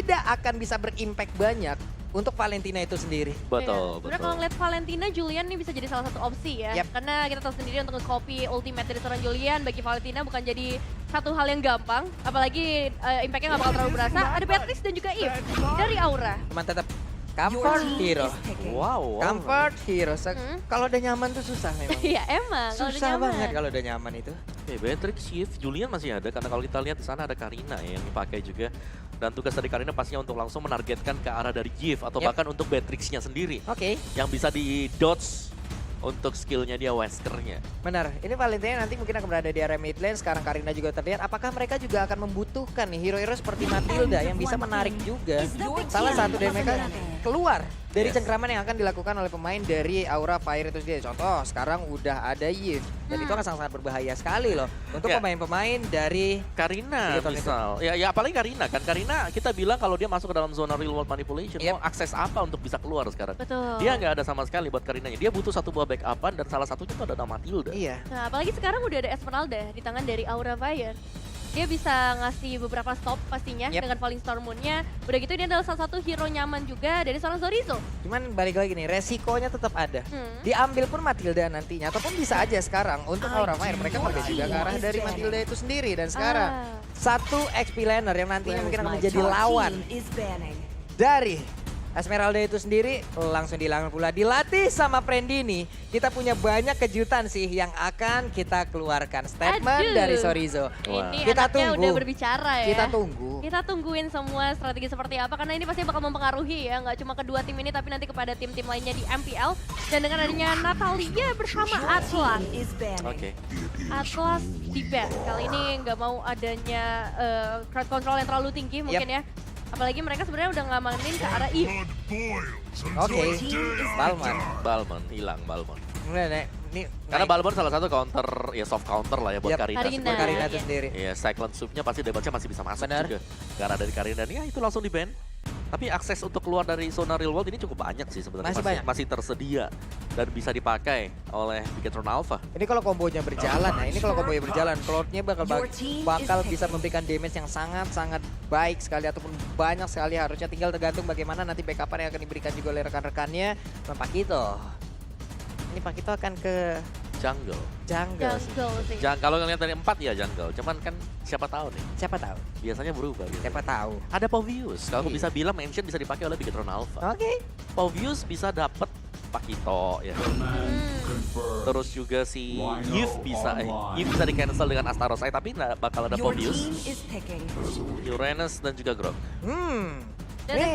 tidak akan bisa berimpact banyak untuk Valentina itu sendiri. Betul, Sebenarnya kalau ngeliat Valentina, Julian nih bisa jadi salah satu opsi ya. Yap. Karena kita tahu sendiri untuk nge-copy ultimate dari seorang Julian bagi Valentina bukan jadi satu hal yang gampang. Apalagi impact-nya nggak bakal terlalu berasa. Ada Beatrice dan juga Eve dari Aura. Cuman tetap comfort hero. Wow. Comfort hero. Kalau udah nyaman tuh susah memang. Iya emang, kalau udah Susah nyaman. banget kalau udah nyaman itu. Oke, Beatrix, Shift, Julian masih ada karena kalau kita lihat di sana ada Karina yang dipakai juga. Dan tugas dari Karina pastinya untuk langsung menargetkan ke arah dari Gift atau Yep. bahkan untuk Beatrix-nya sendiri. Oke, Yang bisa di-dodge untuk skillnya dia, Wesker-nya. benar. Ini Valentina nanti mungkin akan berada di area mid lane. Sekarang Karina juga terlihat. Apakah mereka juga akan membutuhkan nih hero-hero seperti Matilda yang bisa menarik juga salah satu dari mereka keluar dari Yes. cengkraman yang akan dilakukan oleh pemain dari Aura Fire itu sendiri. Contoh, sekarang udah ada Yves. Dan itu akan sangat-sangat berbahaya sekali loh untuk Ya. pemain-pemain dari Karina Begitu, misal, ya apalagi Karina kan. Karina kita bilang kalau dia masuk ke dalam zona real world manipulation, Yep. mau akses apa untuk bisa keluar sekarang? Betul. Dia nggak ada sama sekali buat Karinanya. Dia butuh satu buah backupan dan salah satunya itu ada Matilda. Iya. Nah, apalagi sekarang udah ada Esmeralda di tangan dari Aura Fire. Dia bisa ngasih beberapa stop pastinya Yep. dengan Falling Storm Moon-nya. Udah gitu dia adalah salah satu hero nyaman juga dari seorang Zorizo. Cuman balik lagi nih, resikonya tetap ada. Diambil pun Matilda nantinya, ataupun bisa aja sekarang untuk Aura Fire. Mereka berbeda juga ke arah dari Matilda itu sendiri. Dan sekarang satu XP laner yang nantinya mungkin akan menjadi lawan dari Esmeralda itu sendiri langsung dilawan pula, dilatih sama Prendini. Kita punya banyak kejutan sih yang akan kita keluarkan. Statement Aduh. dari Sorizo. Ini Kita anaknya tunggu. udah berbicara ya. Kita tunggu. Kita tungguin semua strategi seperti apa karena ini pasti bakal mempengaruhi ya, nggak cuma kedua tim ini tapi nanti kepada tim-tim lainnya di MPL. Dan dengan adanya Natalia bersama Atlas. Oke. Atlas di ban. Kali ini nggak mau adanya crowd control yang terlalu tinggi mungkin ya. Apalagi mereka sebenarnya udah ngamanin ke arah Eve. Oke, Balman. Balmon hilang Balmon. Ini Karena Balmon salah satu counter, ya soft counter lah ya buat Yap. Karina. Karina. sebenarnya. Karina itu Iya. sendiri. Iya, Cyclone Soup-nya pasti damage-nya masih bisa masuk Benar. juga. Karena dari Karina, ya itu langsung di ban. Tapi akses untuk keluar dari zona real world ini cukup banyak sih sebenarnya. Masih banyak. Masih tersedia dan bisa dipakai oleh Bigetron Alpha. Ini kalau kombonya berjalan ya, ini kalau kombonya berjalan, Cloud-nya bakal bisa memberikan damage yang sangat-sangat baik sekali ataupun banyak sekali, harusnya tinggal tergantung bagaimana nanti backupan yang akan diberikan juga oleh rekan-rekannya. Dan Pakito. Ini Pakito akan ke Jungle. jungle. sih. Jungle sih. Kalau ngeliat dari 4 ya jungle. Cuman kan siapa tahu nih. Siapa tahu? Biasanya berubah gitu. Siapa tahu? Ada Pauvius. Kalau aku Iya. bisa bilang mention bisa dipakai oleh Bigetron Alpha. Oke. Pauvius bisa dapet Pakito ya. Terus juga si Yves bisa bisa di cancel dengan Astaros tapi nggak bakal ada Pauvius, Uranus dan juga Grok. Dan Ini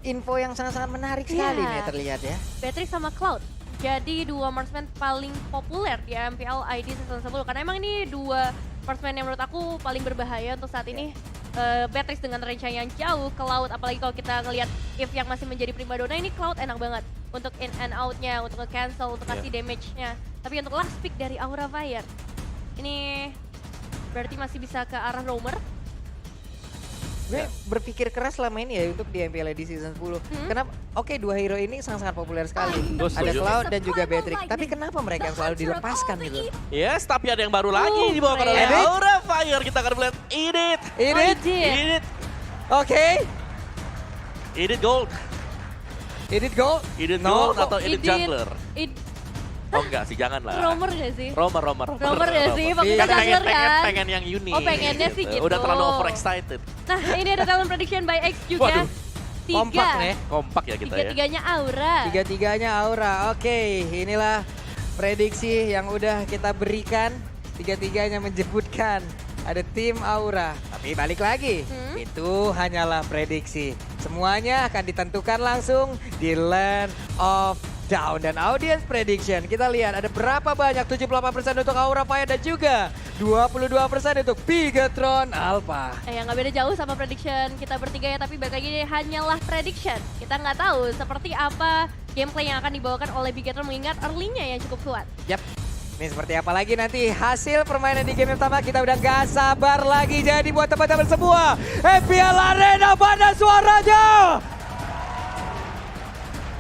info yang sangat-sangat menarik sekali Iya. nih terlihat ya. Beatrix sama Cloud. Jadi dua marksman paling populer di MPL ID season 10 karena emang ini dua marksman yang menurut aku paling berbahaya untuk saat ini. Beatrix dengan range yang jauh, Cloud apalagi kalau kita ngelihat Eve yang masih menjadi primadona, ini Cloud enak banget untuk in and out-nya, untuk nge-cancel, untuk kasih damage-nya. Tapi untuk last pick dari Aura Fire, ini berarti masih bisa ke arah roamer. Gue berpikir keras selama ini ya untuk di MPL di season 10. Kenapa? Oke, dua hero ini sangat-sangat populer sekali. Gue Ada setuju. Cloud dan juga Beatrix. Tapi kenapa mereka yang selalu dilepaskan gitu? Yes, tapi ada yang baru lagi dibawakan oleh Edit. Aura Fire. Kita akan melihat Edit. Edit. Edit. Oke. Edit Gold. Edit goal. Edit No. Gold atau Edit Jungler. Oh enggak sih, jangan lah. Roamer gak sih? Romer. Romer ya sih, pakai Iya. Kan jungler kan? pengen yang unik. Oh, pengennya sih gitu. Udah terlalu overexcited. Nah ini ada talent prediction by X juga. Waduh. Kompak nih. Kompak ya kita ya. Tiga-tiganya Aura. Tiga-tiganya Aura. Oke, inilah prediksi yang udah kita berikan. Tiga-tiganya menyebutkan ada tim Aura. Tapi balik lagi, itu hanyalah prediksi. Semuanya akan ditentukan langsung di Land of Down dan audience prediction. Kita lihat ada berapa banyak, 78% untuk Aura Fire dan juga 22% untuk Bigetron Alpha. Nggak beda jauh sama prediction kita bertiga ya, tapi balik lagi hanyalah prediction. Kita nggak tahu seperti apa gameplay yang akan dibawakan oleh Bigetron mengingat early-nya yang cukup kuat. Yap. Ini seperti apa lagi nanti hasil permainan di game yang pertama, kita udah gak sabar lagi. Jadi buat teman-teman semua, MPL Arena mana suaranya?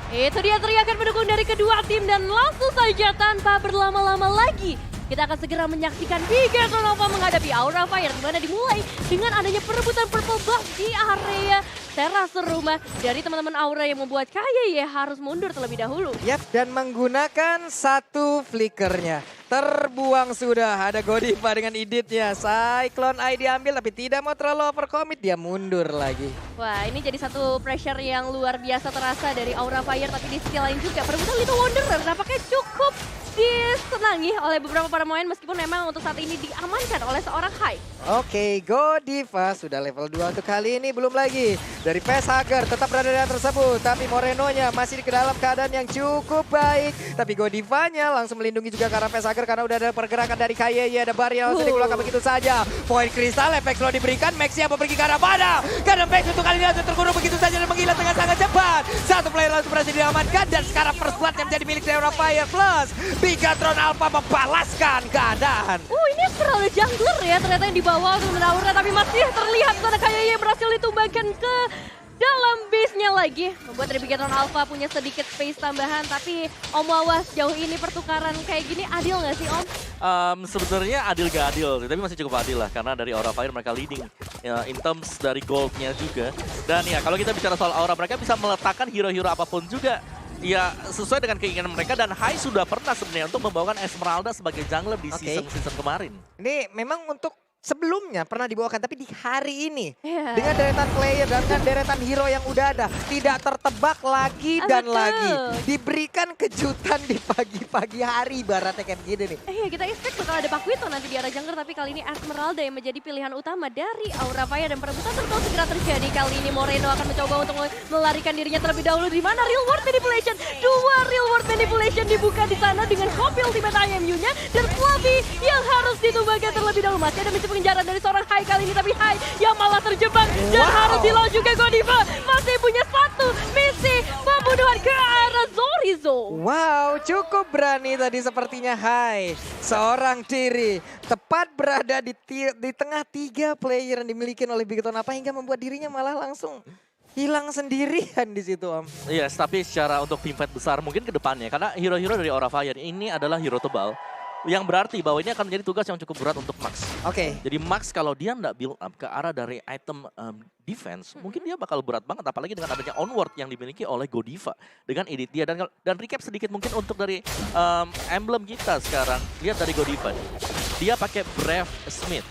Itu dia teriakan pendukung dari kedua tim dan langsung saja tanpa berlama-lama lagi kita akan segera menyaksikan Bigetron Alpha menghadapi Aura Fire, di mana dimulai dengan adanya perebutan purple buff di area terase rumah dari teman-teman Aura yang membuat KYY harus mundur terlebih dahulu. Yap, dan menggunakan satu flickernya. Terbuang sudah, ada Godiva dengan iditnya. Cyclone Eye diambil tapi tidak mau terlalu overcommit, dia mundur lagi. Wah, ini jadi satu pressure yang luar biasa terasa dari Aura Fire, tapi di sisi lain juga perebutan Little Wanderer nampaknya cukup disenangi oleh beberapa para pemain meskipun memang untuk saat ini diamankan oleh seorang Hai. Oke, Godiva sudah level 2 untuk kali ini, belum lagi. Dari Facehugger tetap berada di area tersebut, tapi Morenonya masih ke dalam keadaan yang cukup baik. Tapi Godivanya langsung melindungi juga karena Facehugger karena udah ada pergerakan dari KYY, ada barrier yang langsung dikeluarkan begitu saja. Poin kristal, efek slow diberikan, Max siap pergi ke arah mana? Karena Max untuk kali ini langsung terkurung begitu saja dan menghilang dengan sangat cepat. Satu player langsung berhasil diamankan dan sekarang first blood yang menjadi milik Aura Fire plus Bigatron Alpha membalaskan keadaan. Ini terlalu jungler ya ternyata yang dibawa untuk Aura, tapi masih terlihat sana KYY berhasil ditumbangkan ke dalam base-nya lagi. Membuat dari Bigatron Alpha punya sedikit space tambahan, tapi Om Wawa sejauh ini pertukaran kayak gini adil nggak sih Om? Sebenarnya adil gak adil, tapi masih cukup adil lah karena dari Aura Fire mereka leading in terms dari goldnya juga. Dan ya kalau kita bicara soal Aura, mereka bisa meletakkan hero-hero apapun juga. Ya sesuai dengan keinginan mereka dan Hai sudah pernah sebenarnya untuk membawakan Esmeralda sebagai jungler di season-season kemarin. Ini memang untuk sebelumnya pernah dibawakan, tapi di hari ini Yeah. dengan deretan player dan dengan deretan hero yang udah ada, tidak tertebak lagi dan Betul. lagi. Diberikan kejutan di pagi-pagi hari ibaratnya kayak gini nih. Kita expect bakal ada Pakuito nanti di arah jungler, tapi kali ini Esmeralda yang menjadi pilihan utama dari Aura Fire dan perebutan terus segera terjadi. Kali ini Moreno akan mencoba untuk melarikan dirinya terlebih dahulu. Di mana Real World Manipulation? Dua Real World Manipulation dibuka di sana dengan copy ultimate IMU-nya dan Fluffy yang harus ditumbangkan terlebih dahulu. Masih ada misi pengejaran dari seorang Hai kali ini, tapi Hai yang malah terjebak dan harus di-launch juga. Godiva masih punya satu misi pembunuhan ke arah Zorizo. Wow, cukup berani tadi sepertinya Hai. Seorang diri tepat berada di tengah 3 player yang dimiliki oleh Bigatron apa hingga membuat dirinya malah langsung hilang sendirian di situ Om. Yes, tapi secara untuk tim fight besar mungkin ke depannya karena hero-hero dari Aura Fire ini adalah hero tebal. Yang berarti bahwa ini akan menjadi tugas yang cukup berat untuk Max. Oke. Jadi Max kalau dia nggak build up ke arah dari item defense, mungkin dia bakal berat banget. Apalagi dengan adanya onward yang dimiliki oleh Godiva. Dengan edit dia. Dan recap sedikit mungkin untuk dari emblem kita sekarang. Lihat dari Godiva. Dia pakai Brave Smith.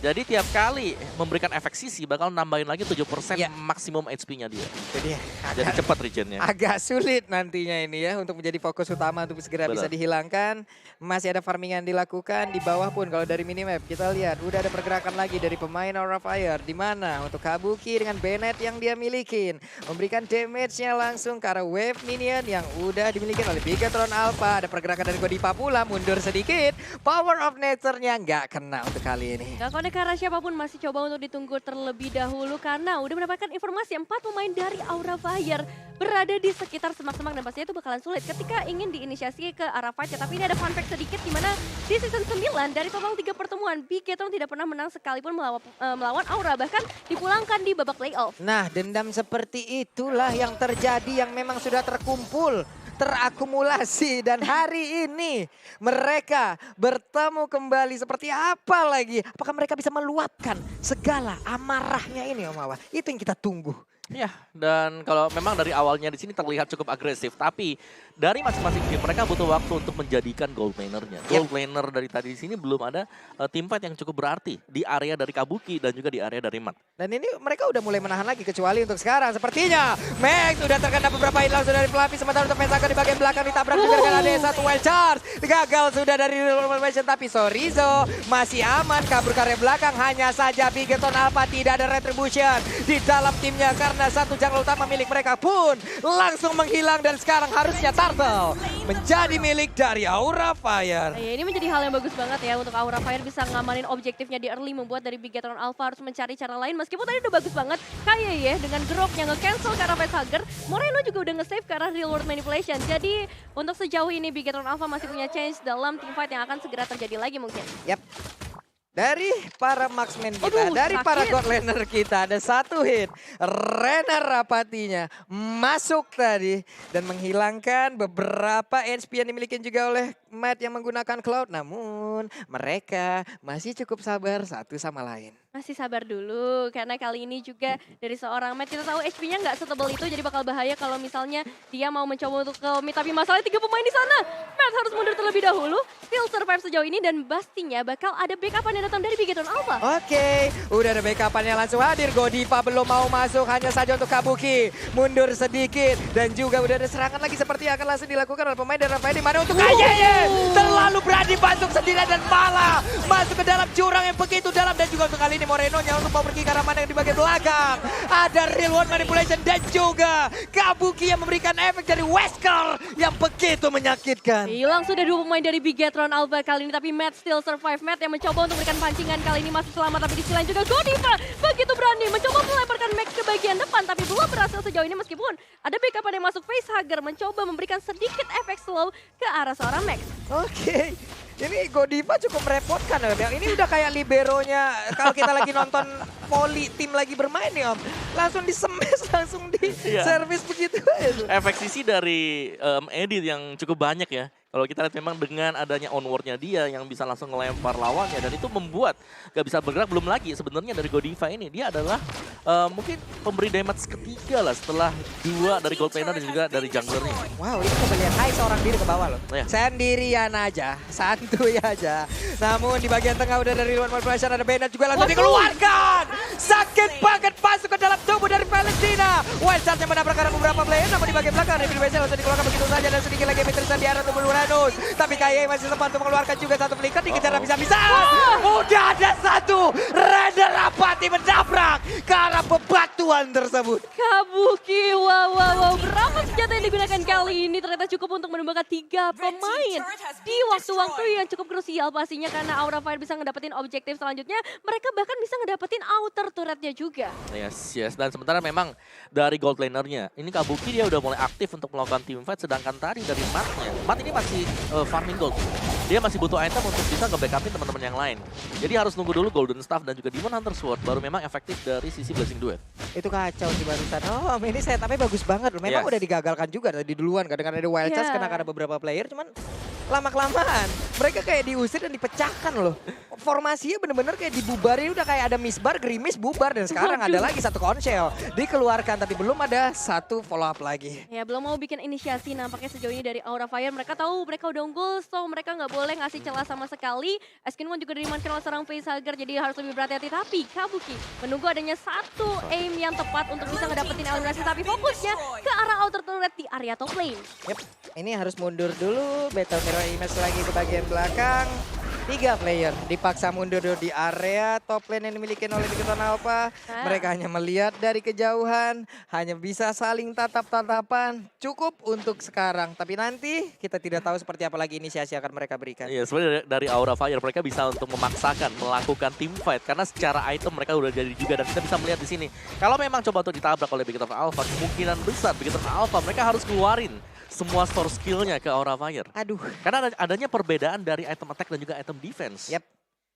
Jadi tiap kali memberikan efek sisi bakal nambahin lagi 7% maksimum HP-nya dia. Jadi cepat regennya. Agak sulit nantinya ini ya untuk menjadi fokus utama untuk segera bisa dihilangkan. Masih ada farmingan dilakukan di bawah pun kalau dari minimap kita lihat udah ada pergerakan lagi dari pemain Aura Fire di mana untuk Kabuki dengan Bennett yang dia milikin memberikan damage-nya langsung ke arah wave minion yang udah dimiliki oleh Bigatron Alpha. Ada pergerakan dari Godiva pula mundur sedikit. Power of Nature-nya nggak kena untuk kali ini. Gak konek karena siapapun masih coba untuk ditunggu terlebih dahulu karena udah mendapatkan informasi 4 pemain dari Aura Fire berada di sekitar semak-semak dan pastinya itu bakalan sulit ketika ingin diinisiasi ke arah fight. Tapi ini ada fun fact sedikit di mana di season 9 dari total 3 pertemuan Bigatron tidak pernah menang sekalipun melawan Aura, bahkan dipulangkan di babak playoff. Nah, dendam seperti itulah yang terjadi yang memang sudah terkumpul, terakumulasi dan hari ini mereka bertemu kembali seperti apa lagi? Apakah mereka bisa meluapkan segala amarahnya ini Om Wawa? Itu yang kita tunggu. Ya, dan kalau memang dari awalnya di sini terlihat cukup agresif, tapi dari masing-masing tim mereka butuh waktu untuk menjadikan gold laner-nya. Gold laner dari tadi di sini belum ada tim fight yang cukup berarti di area dari Kabuki dan juga di area dari Mat. Dan ini mereka udah mulai menahan lagi kecuali untuk sekarang. Sepertinya Max sudah terkena beberapa hit langsung dari Fluffy. Sementara untuk Pesaka di bagian belakang ditabrak juga dengan ada satu wild charge. Gagal sudah dari Revolution tapi Zorizo masih aman. Kabur ke area belakang hanya saja Bigatron Alpha tidak ada retribution di dalam timnya. Karena satu jungler utama milik mereka pun langsung menghilang. Dan sekarang harusnya Turtle menjadi milik dari Aura Fire. Ya, ini menjadi hal yang bagus banget ya untuk Aura Fire bisa ngamanin objektifnya di early, membuat dari Bigatron Alpha harus mencari cara lain. Meskipun tadi udah bagus banget kayak ya dengan Grok yang nge-cancel ke arah Facehugger, Moreno juga udah nge-save ke arah Real World Manipulation. Jadi untuk sejauh ini Bigatron Alpha masih punya chance dalam team fight yang akan segera terjadi lagi mungkin. Yap. Dari para marksman kita, dari para god laner kita ada satu hit. Renner Rapatinya masuk tadi dan menghilangkan beberapa HP yang dimiliki juga oleh Matt yang menggunakan Cloud, namun mereka masih cukup sabar satu sama lain. Masih sabar dulu, karena kali ini juga dari seorang Matt, kita tahu HP-nya nggak setebal itu, jadi bakal bahaya kalau misalnya dia mau mencoba untuk ke mid. Tapi masalahnya 3 pemain di sana, Matt harus mundur terlebih dahulu, still survive sejauh ini, dan pastinya bakal ada backup yang datang dari Bigetron Alpha. Oke, udah ada backup-nya langsung hadir. Godiva belum mau masuk, hanya saja untuk Kabuki. Mundur sedikit, dan juga udah ada serangan lagi seperti yang akan langsung dilakukan oleh pemain dari Rafael. Di mana untuk Kayeye, terlalu berani masuk sendirian dan malah masuk ke dalam jurang yang begitu dalam. Dan juga untuk kali ini Moreno-nya untuk mau pergi ke arah mana yang di bagian belakang. Ada real one manipulation dan juga Kabuki yang memberikan efek dari Wesker yang begitu menyakitkan. Hilang sudah 2 pemain dari Bigetron Alpha kali ini, tapi Matt still survive. Matt yang mencoba untuk memberikan pancingan kali ini masih selamat, tapi di sisi lain juga Godiva begitu berani mencoba melemparkan Max ke bagian depan, tapi belum berhasil sejauh ini meskipun ada backup yang masuk. Facehugger mencoba memberikan sedikit efek slow ke arah seorang Max. Oke. Ini Godiva cukup merepotkan ya, Om. Ini udah kayak liberonya kalau kita lagi nonton volley tim lagi bermain nih, Om. Langsung disemes, langsung di service begitu aja. Efek sisi dari Edit yang cukup banyak ya. Kalau kita lihat memang dengan adanya onward-nya dia yang bisa langsung ngelempar lawannya dan itu membuat gak bisa bergerak. Belum lagi sebenarnya dari Godiva ini dia adalah mungkin pemberi damage ketiga lah setelah 2 dari gold laner dan juga dari jungler nih. Wow, ini pembelian hai seorang diri ke bawah loh. Iya. Sendirian aja, santuy aja. Namun di bagian tengah udah dari luar manipulation ada Bennett juga langsung dikeluarkan. Sakit banget masuk ke dalam tubuh dari Valentina. Wild Charge yang menabrak arah beberapa player, namun di bagian belakang Reveal Vessel langsung dikeluarkan begitu saja dan sedikit lagi Peterson di arah tubuh Luranus. Tapi Kaye masih sempat untuk mengeluarkan juga satu flicker, dikejar habis-habisan. Udah ada satu, Raider Rapati menabrak ke arah bebatuan tersebut. Kabuki, wow. Berapa senjata yang digunakan kali ini ternyata cukup untuk menumbangkan 3 pemain di waktu-waktu yang cukup krusial pastinya, karena Aura Fire bisa ngedapetin objektif selanjutnya. Mereka bahkan bisa ngedapetin outer turretnya juga. Yes. Dan sementara memang dari gold lanernya, ini Kabuki dia udah mulai aktif untuk melakukan teamfight, sedangkan tadi dari Matt-nya, Matt ini masih farming gold. Dia masih butuh item untuk bisa nge-backupin teman-teman yang lain. Jadi harus nunggu dulu Golden Staff dan juga Demon Hunter Sword baru memang efektif dari sisi Blessing Duet. Itu kacau sih barusan. Oh, ini setupnya bagus banget loh. Memang udah digagalkan juga tadi duluan. Kadang-kadang ada Wild Charge kena karena beberapa player. Cuman lama-kelamaan mereka kayak diusir dan dipecahkan loh. Formasinya bener-bener kayak dibubarin. Udah kayak ada misbar, gerimis, bubar. Dan sekarang ada lagi satu konsil dikeluarkan. Tapi belum ada satu follow up lagi. Ya belum mau bikin inisiasi nampaknya sejauh ini dari Aura Fire. Mereka tahu mereka udah unggul, so mereka nggak boleh ngasih celah sama sekali. Eskinwon juga dimanfaatkan oleh seorang facehugger, jadi harus lebih berhati-hati. Tapi Kabuki menunggu adanya satu aim yang tepat untuk bisa ngedapetin eliminasi. Tapi fokusnya ke arah outer turret di area top lane. Yep, ini harus mundur dulu. Battle Mirror Image lagi ke bagian belakang. 3 player dipaksa mundur dulu di area top lane yang dimiliki oleh Bigetron Alpha. Mereka hanya melihat dari kejauhan, hanya bisa saling tatap-tatapan. Cukup untuk sekarang, tapi nanti kita tidak tahu seperti apa lagi inisiasi akan mereka berikan. Iya, sebenarnya dari Aura Fire mereka bisa untuk memaksakan melakukan team fight karena secara item mereka udah jadi juga, dan kita bisa melihat di sini. Kalau memang coba untuk ditabrak oleh Bigetron Alpha, kemungkinan besar Bigetron Alpha mereka harus keluarin semua store skillnya ke Aura Fire. Aduh. Karena adanya perbedaan dari item attack dan juga item defense. Yep.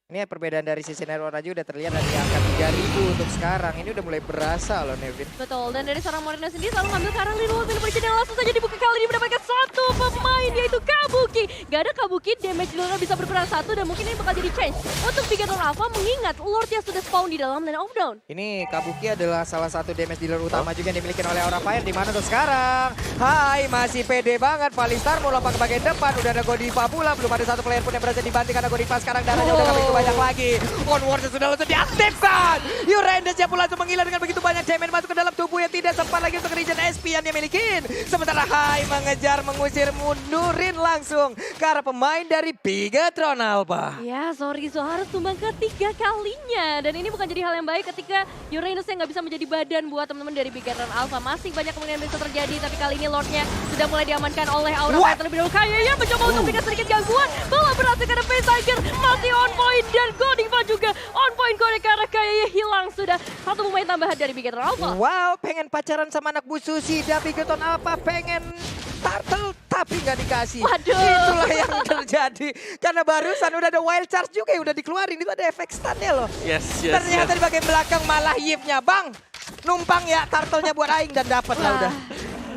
Ini perbedaan dari sisi Neror aja udah terlihat dari angka 3000 untuk sekarang. Ini udah mulai berasa loh, Nevin. Betul, dan dari seorang Moreno sendiri selalu ngambil ke arah Lino Manipulation yang langsung saja dibuka kali ini mendapatkan satu pemain, yaitu Kabuki. Gak ada Kabuki, damage dealer bisa berkurang 1 dan mungkin ini bakal jadi change untuk Bigetron Alpha mengingat Lord yang sudah spawn di dalam lane of down. Ini Kabuki adalah salah satu damage dealer utama juga yang dimiliki oleh Aura Fire. Di mana tuh sekarang? Hai, masih pede banget. Valistar mau lompat ke bagian depan. Udah ada Godiva pula. Belum ada satu player pun yang berhasil dibanting karena Godiva sekarang darahnya udah gak begitu banyak lagi. Onward sudah langsung diaktifkan. Uranus yang pun langsung menggila dengan begitu banyak damage masuk ke dalam tubuh yang tidak sempat lagi untuk region SP yang dia milikin. Sementara Hai mengejar, mengusir, mundurin langsung ke arah pemain dari Bigetron Alpha. Ya, sorry, so harus tumbang ketiga kalinya. Dan ini bukan jadi hal yang baik ketika Uranus yang nggak bisa menjadi badan buat teman-teman dari Bigetron Alpha. Masih banyak kemungkinan bisa terjadi, tapi kali ini Lordnya sudah mulai diamankan oleh Aura Fire terlebih dahulu. Kayaknya mencoba untuk berikan sedikit gangguan. Bola berhasil karena Facehugger masih on point dan Godiva juga on point karena kayaknya hilang sudah satu pemain tambahan dari Bigetron Alpha. Wow, pengen pacaran sama anak Bu Susi dan Bigetron Alpha pengen turtle tapi nggak dikasih. Waduh. Itulah yang terjadi. Karena barusan udah ada Wild Charge juga yang udah dikeluarin. Itu ada efek stunnya loh. Yes. Ternyata di bagian belakang malah Yip-nya. Bang, numpang ya turtle-nya buat Aing dan dapat lah udah.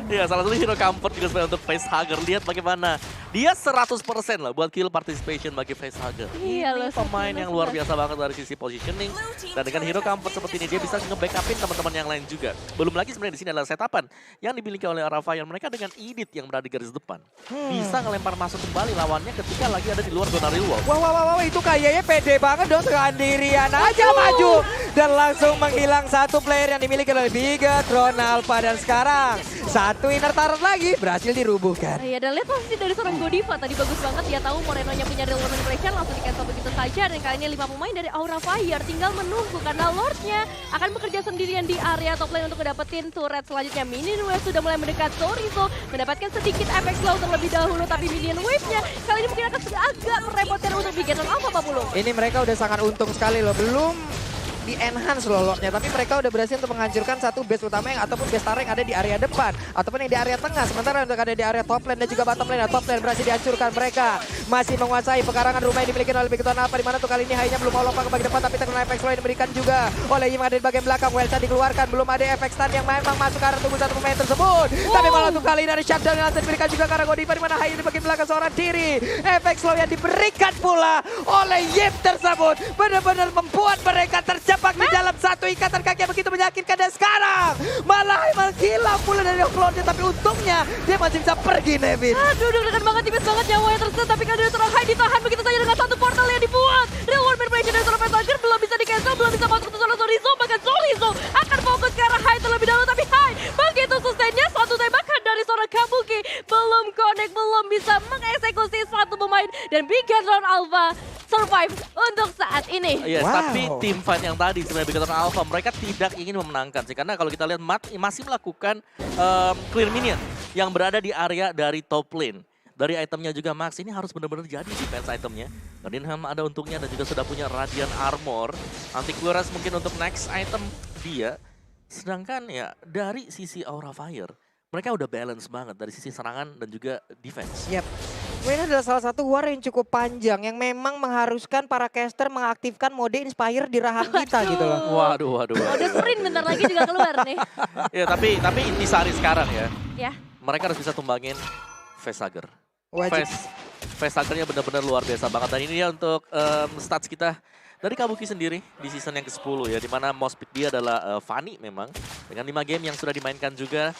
Ya, salah satu hero comfort juga sebenarnya untuk Facehugger. Lihat bagaimana Dia 100% lah buat kill participation bagi Facehugger. Iya loh, Ini pemain yang luar 11. biasa banget dari sisi positioning. Dan dengan hero comfort seperti ini, dia bisa nge-backupin teman-teman yang lain juga. Belum lagi sebenarnya di sini adalah setapan yang dimiliki oleh Aura Fire. Mereka dengan Edith yang berada di garis depan. Bisa ngelempar masuk kembali lawannya ketika lagi ada di luar zona real world. Wah, itu kayaknya pede banget dong, sendirian aja maju. Dan langsung menghilang satu player yang dimiliki oleh Bigot, Ronalpa. Dan sekarang satu inner turret lagi berhasil dirubuhkan. Iya, dan lihat posisi dari seorang Godiva tadi bagus banget. Dia tahu Moreno-nya punya real world manipulation, langsung di-cancel begitu saja. Dan kali ini 5 pemain dari Aura Fire tinggal menunggu karena Lord-nya akan bekerja sendirian di area top lane untuk mendapatkan turret selanjutnya. Minion Wave sudah mulai mendekat, Sorizo mendapatkan sedikit efek slow terlebih dahulu, tapi Minion Wave-nya kali ini mungkin akan agak merepotkan untuk Bigot dan Alpha Papulung. Ini mereka udah sangat untung sekali loh, belum di-enhance loh lordnya, tapi mereka udah berhasil untuk menghancurkan satu base utama yang ataupun base tara yang ada di area depan ataupun yang di area tengah. Sementara untuk ada di area top lane dan juga bottom lane. Top lane berhasil dihancurkan, mereka masih menguasai pekarangan rumah yang dimiliki oleh Bigot Alpha, di mana tuh kali ini Hai-nya belum mau lompat ke bagian depan, tapi terkena efek slow yang diberikan juga oleh Yim ada di bagian belakang. Welsa dikeluarkan, belum ada efek stun yang memang masuk ke arah tubuh satu pemain tersebut. Tapi malah tuh kali ini ada shutdown yang langsung diberikan juga ke arah Godiva, di mana Hai di bagian belakang seorang diri. Efek slow yang diberikan pula oleh Yim tersebut benar-benar membuat mereka terjebak di dalam satu ikatan kaki yang begitu menyakitkan. Dan sekarang malah menghilang pula dari offloadnya, tapi untungnya dia masih bisa pergi, Nevin. Aduh, deg-degan banget, tipis banget nyawanya tersentuh, tapi kan dari seorang Hai ditahan begitu saja dengan satu portal yang dibuat. Real world manipulation dari seorang Facehugger belum bisa di-cancel, belum bisa masuk ke seorang Sorizo, bahkan Sorizo akan fokus ke arah Hai terlebih dahulu, tapi Hai begitu sustainnya satu tembakan dari seorang Kabuki belum connect, belum bisa mengeksekusi satu pemain, dan Bigot Alpha survive untuk saat ini. Yes, Wow. tapi tim fight yang tadi sebenarnya Bigot Alpha mereka tidak ingin memenangkan sih, karena kalau kita lihat masih melakukan clear minion yang berada di area dari top lane. Dari itemnya juga Max ini harus benar-benar jadi defense itemnya. Gardinham ada untungnya dan juga sudah punya Radiant Armor. Antivirus mungkin untuk next item dia. Sedangkan ya dari sisi Aura Fire mereka udah balance banget dari sisi serangan dan juga defense. Yap. Ini adalah salah satu war yang cukup panjang yang memang mengharuskan para caster mengaktifkan mode inspire di rahang kita gitu loh. Waduh. Mode sprint bentar lagi juga keluar nih. Ya tapi intisari sekarang ya. Ya. Mereka harus bisa tumbangin Facehugger. Wajib. Facehugger-nya benar-benar luar biasa banget. Dan ini ya untuk stats kita dari Kabuki sendiri di season yang ke-10 ya. Dimana most pick dia adalah Fanny memang. Dengan 5 game yang sudah dimainkan juga.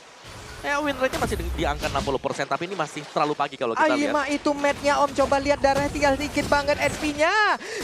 Ya win rate-nya masih di angka 60%, tapi ini masih terlalu pagi kalau kita lihat. Aima itu match-nya Om, coba lihat darahnya tinggal dikit banget SP-nya.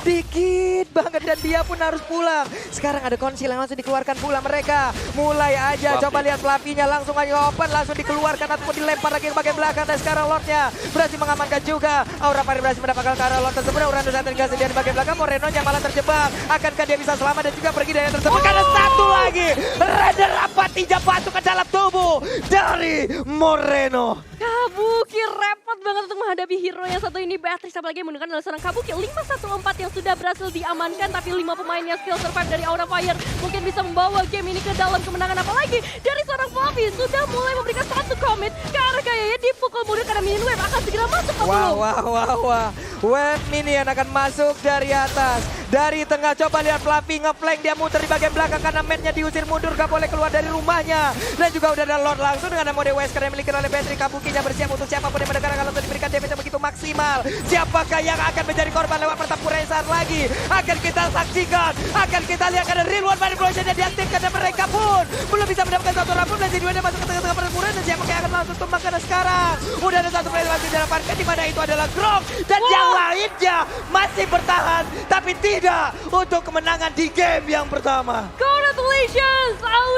Dikit banget dan dia pun harus pulang. Sekarang ada konsil yang langsung dikeluarkan pula mereka. Mulai aja, Fluffy. coba lihat Fluffy-nya langsung aja open, langsung dikeluarkan ataupun dilempar lagi ke bagian belakang. Dan sekarang Lord-nya berhasil mengamankan juga. Aura Fire berhasil mendapatkan ke arah Lord tersebut. Uranus saat ini sendiri di bagian belakang, Moreno-nya malah terjebak. Akankah dia bisa selamat dan juga pergi dari yang tersebut? Karena satu lagi, Raider Apatija batu ke dalam tubuh dari Moreno. Kabuki repot banget untuk menghadapi hero yang satu ini. Beatrice apalagi yang menggunakan adalah seorang Kabuki 514 yang sudah berhasil diamankan, tapi 5 pemain yang still survive dari Aura Fire mungkin bisa membawa game ini ke dalam kemenangan. Apalagi dari seorang Fluffy sudah mulai memberikan satu commit ke arah kayaknya dipukul mundur karena Minion Wave akan segera masuk ke belum. Wah. Wave Minion akan masuk dari atas. Dari tengah, coba lihat Fluffy ngeflank, dia muter di bagian belakang karena matnya diusir mundur, gak boleh keluar dari rumahnya. Dan juga udah ada Lord langsung dengan mode Wesker yang dimiliki oleh Patrick. Kabukinya bersiap untuk siapapun yang mendengar kalau diberikan damage yang begitu maksimal. Siapakah yang akan menjadi korban lewat pertempuran saat lagi? Akan kita saksikan, akan kita lihat karena real world manipulation yang diaktifkan dan mereka pun belum bisa mendapatkan satu rambut. Dan Ziduannya masuk ke tengah-tengah pertempuran dan siapakah yang akan langsung tumbang karena sekarang udah ada satu player lagi dalam parket di mana itu adalah Grok dan yang lainnya masih bertahan tapi tidak untuk kemenangan di game yang pertama. Congratulations Aura